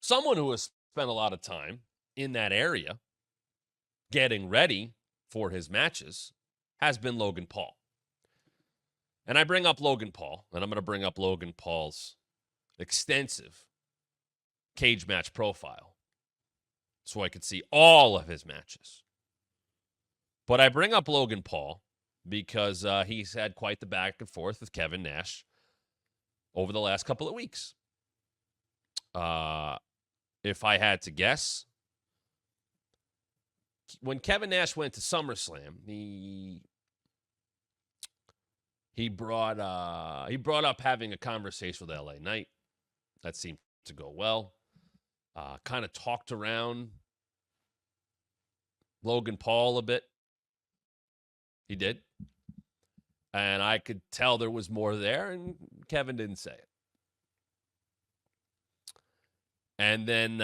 Someone who has spent a lot of time in that area getting ready for his matches has been Logan Paul. And I bring up Logan Paul, and I'm going to bring up Logan Paul's extensive cage match profile so I could see all of his matches. But I bring up Logan Paul because he's had quite the back and forth with Kevin Nash over the last couple of weeks. If I had to guess, when Kevin Nash went to SummerSlam, he brought up having a conversation with LA Knight. That seemed to go well. Kind of talked around Logan Paul a bit. He did. And I could tell there was more there, and Kevin didn't say it. And then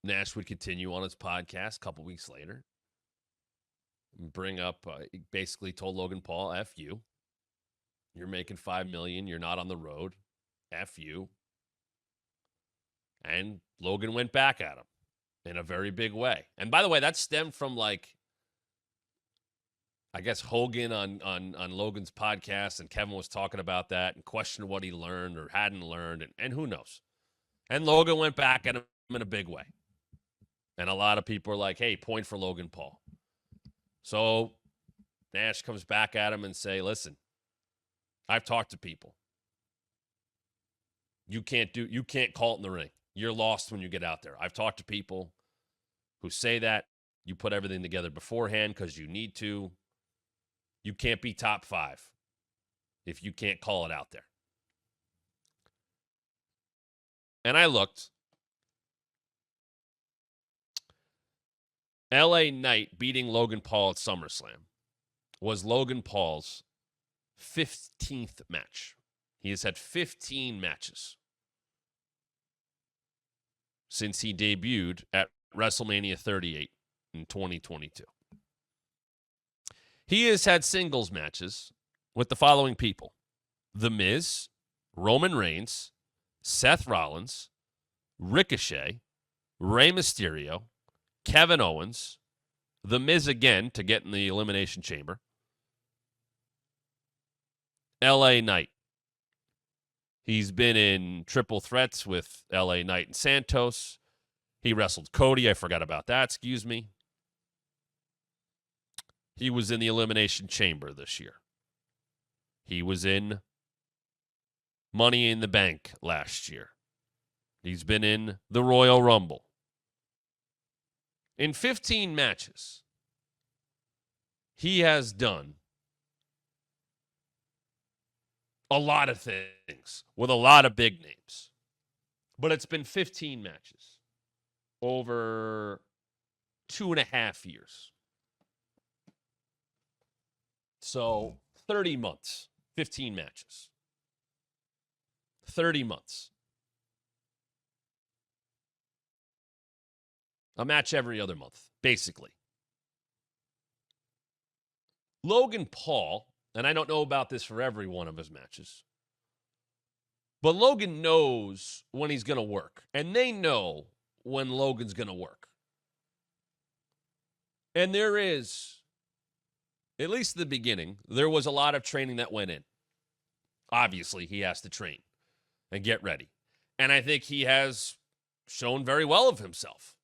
Nash would continue on his podcast a couple weeks later. Bring up, basically told Logan Paul, F you. You're making $5 million. You're not on the road. F you. And Logan went back at him in a very big way. And by the way, that stemmed from, like, I guess Hogan on Logan's podcast, and Kevin was talking about that and questioned what he learned or hadn't learned, and who knows. And Logan went back at him in a big way. And a lot of people are like, hey, point for Logan Paul. So Nash comes back at him and say, listen, I've talked to people. You can't call it in the ring. You're lost when you get out there. I've talked to people who say that. You put everything together beforehand because you need to. You can't be top 5 if you can't call it out there. And I looked. LA Knight beating Logan Paul at SummerSlam was Logan Paul's 15th match. He has had 15 matches since he debuted at WrestleMania 38 in 2022. He has had singles matches with the following people: The Miz, Roman Reigns, Seth Rollins, Ricochet, Rey Mysterio, Kevin Owens, The Miz again to get in the Elimination Chamber, LA Knight. He's been in triple threats with LA Knight and Santos. He wrestled Cody. I forgot about that. Excuse me. He was in the Elimination Chamber this year. He was in Money in the Bank last year. He's been in the Royal Rumble. In 15 matches, he has done a lot of things with a lot of big names. But it's been 15 matches over 2.5 years. So 30 months, 15 matches. 30 months. A match every other month, basically. Logan Paul, and I don't know about this for every one of his matches, but Logan knows when he's going to work, and they know when Logan's going to work. And there is, at least at the beginning, there was a lot of training that went in. Obviously, he has to train and get ready. And I think he has shown very well of himself.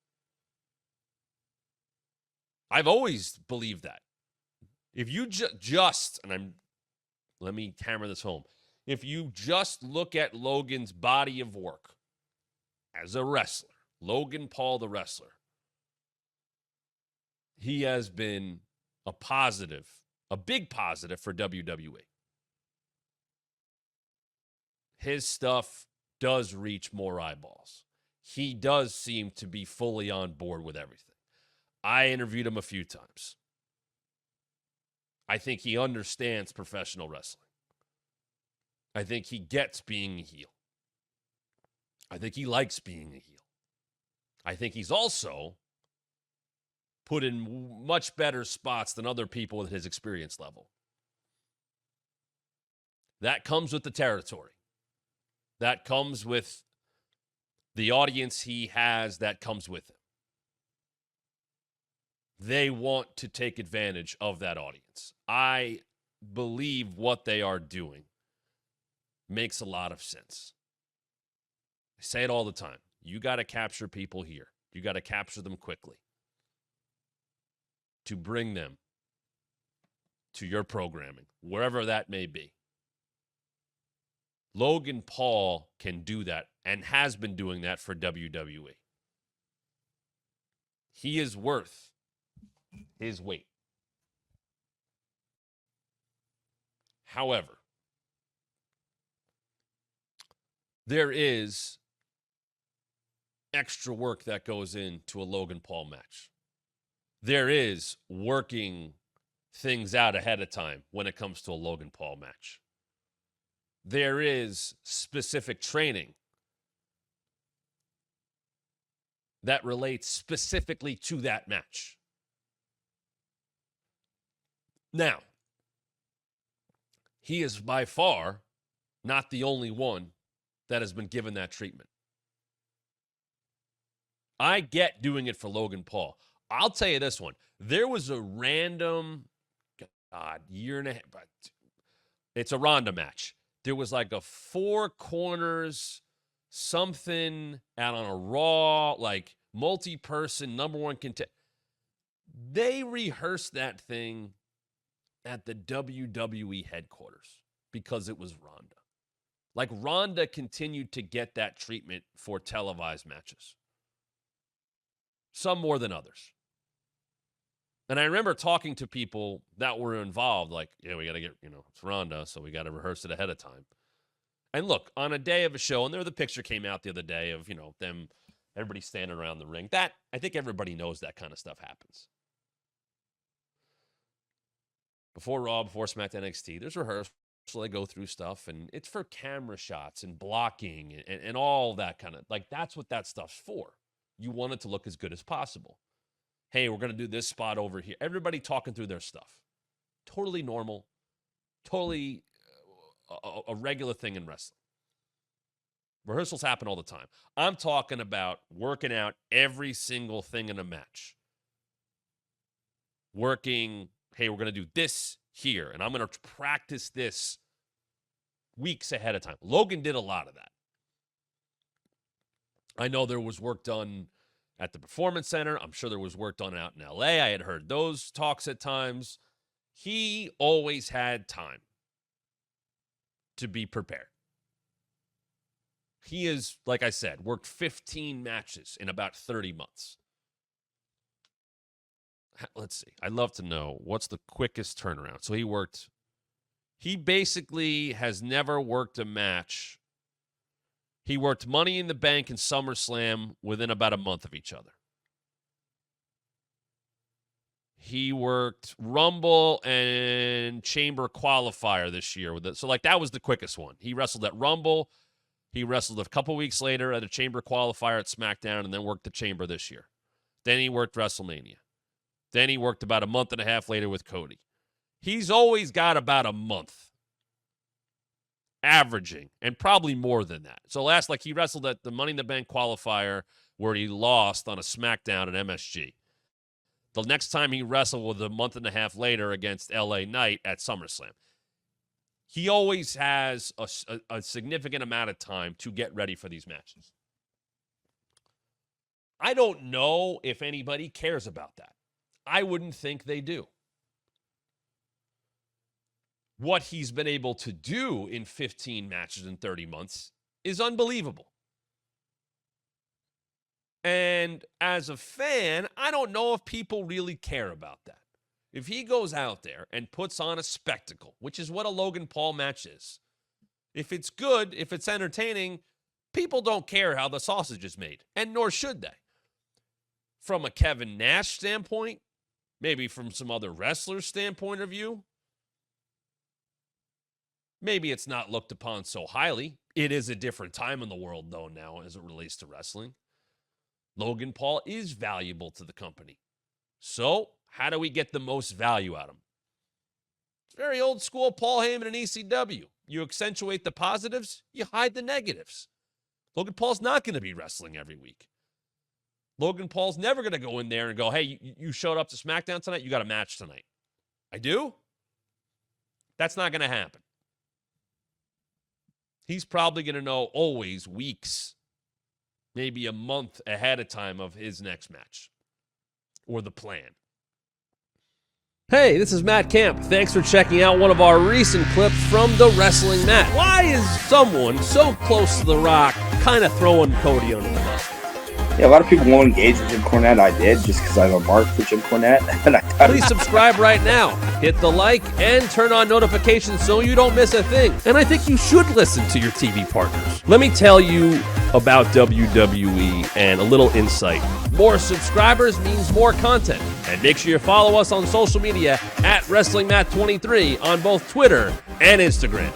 I've always believed that. If you let me hammer this home. If you just look at Logan's body of work as a wrestler, Logan Paul the wrestler, he has been a big positive for WWE. His stuff does reach more eyeballs. He does seem to be fully on board with everything. I interviewed him a few times. I think he understands professional wrestling. I think he gets being a heel. I think he likes being a heel. I think he's also put in much better spots than other people with his experience level. That comes with the territory. That comes with the audience he has that comes with him. They want to take advantage of that audience. I believe what they are doing makes a lot of sense. I say it all the time. You got to capture people here. You got to capture them quickly to bring them to your programming, wherever that may be. Logan Paul can do that and has been doing that for WWE. He is worth his weight. However, there is extra work that goes into a Logan Paul match. There is working things out ahead of time when it comes to a Logan Paul match. There is specific training that relates specifically to that match. Now, he is by far not the only one that has been given that treatment. I get doing it for Logan Paul. I'll tell you this one. There was a random, year and a half, it's a Ronda match. There was like a 4 corners, something out on a Raw, like multi-person, number one contender. They rehearsed that thing at the WWE headquarters because it was Ronda. Like Ronda continued to get that treatment for televised matches. Some more than others. And I remember talking to people that were involved, like, yeah, we got to get, it's Ronda, so we got to rehearse it ahead of time. And look, on a day of a show, and the picture came out the other day of, them, everybody standing around the ring. That, I think everybody knows that kind of stuff happens. Before Raw, before SmackDown NXT, there's rehearsal. They go through stuff, and it's for camera shots and blocking and all that kind of, like, that's what that stuff's for. You want it to look as good as possible. Hey, we're going to do this spot over here. Everybody talking through their stuff. Totally normal. Totally a regular thing in wrestling. Rehearsals happen all the time. I'm talking about working out every single thing in a match. Working, hey, we're going to do this here, and I'm going to practice this weeks ahead of time. Logan did a lot of that. I know there was work done at the Performance Center. I'm sure there was work done out in LA. I had heard those talks at times. He always had time to be prepared. He is, like I said, worked 15 matches in about 30 months. Let's see. I'd love to know what's the quickest turnaround. So he basically has never worked a match. He worked Money in the Bank and SummerSlam within about a month of each other. He worked Rumble and Chamber Qualifier this year with it. So, that was the quickest one. He wrestled at Rumble. He wrestled a couple weeks later at a Chamber Qualifier at SmackDown and then worked the Chamber this year. Then he worked WrestleMania. Then he worked about a month and a half later with Cody. He's always got about a month averaging, and probably more than that. So he wrestled at the Money in the Bank qualifier where he lost on a SmackDown at MSG. The next time he wrestled was a month and a half later against LA Knight at SummerSlam. He always has a significant amount of time to get ready for these matches. I don't know if anybody cares about that. I wouldn't think they do. What he's been able to do in 15 matches in 30 months is unbelievable. And as a fan, I don't know if people really care about that. If he goes out there and puts on a spectacle, which is what a Logan Paul match is, if it's good, if it's entertaining, people don't care how the sausage is made, and nor should they. From a Kevin Nash standpoint, maybe from some other wrestlers' standpoint of view, maybe it's not looked upon so highly. It is a different time in the world, though, now as it relates to wrestling. Logan Paul is valuable to the company. So, how do we get the most value out of him? It's very old school Paul Heyman and ECW. You accentuate the positives, you hide the negatives. Logan Paul's not going to be wrestling every week. Logan Paul's never going to go in there and go, hey, you showed up to SmackDown tonight, you got a match tonight. I do? That's not going to happen. He's probably going to know always weeks, maybe a month ahead of time of his next match or the plan. Hey, this is Matt Camp. Thanks for checking out one of our recent clips from the Wrestling Mat. Why is someone so close to The Rock kind of throwing Cody under the bus? Yeah, a lot of people won't engage with Jim Cornette. I did, just because I have a mark for Jim Cornette. Please subscribe right now. Hit the like and turn on notifications so you don't miss a thing. And I think you should listen to your TV partners. Let me tell you about WWE and a little insight. More subscribers means more content. And make sure you follow us on social media at WrestlingMat23 on both Twitter and Instagram.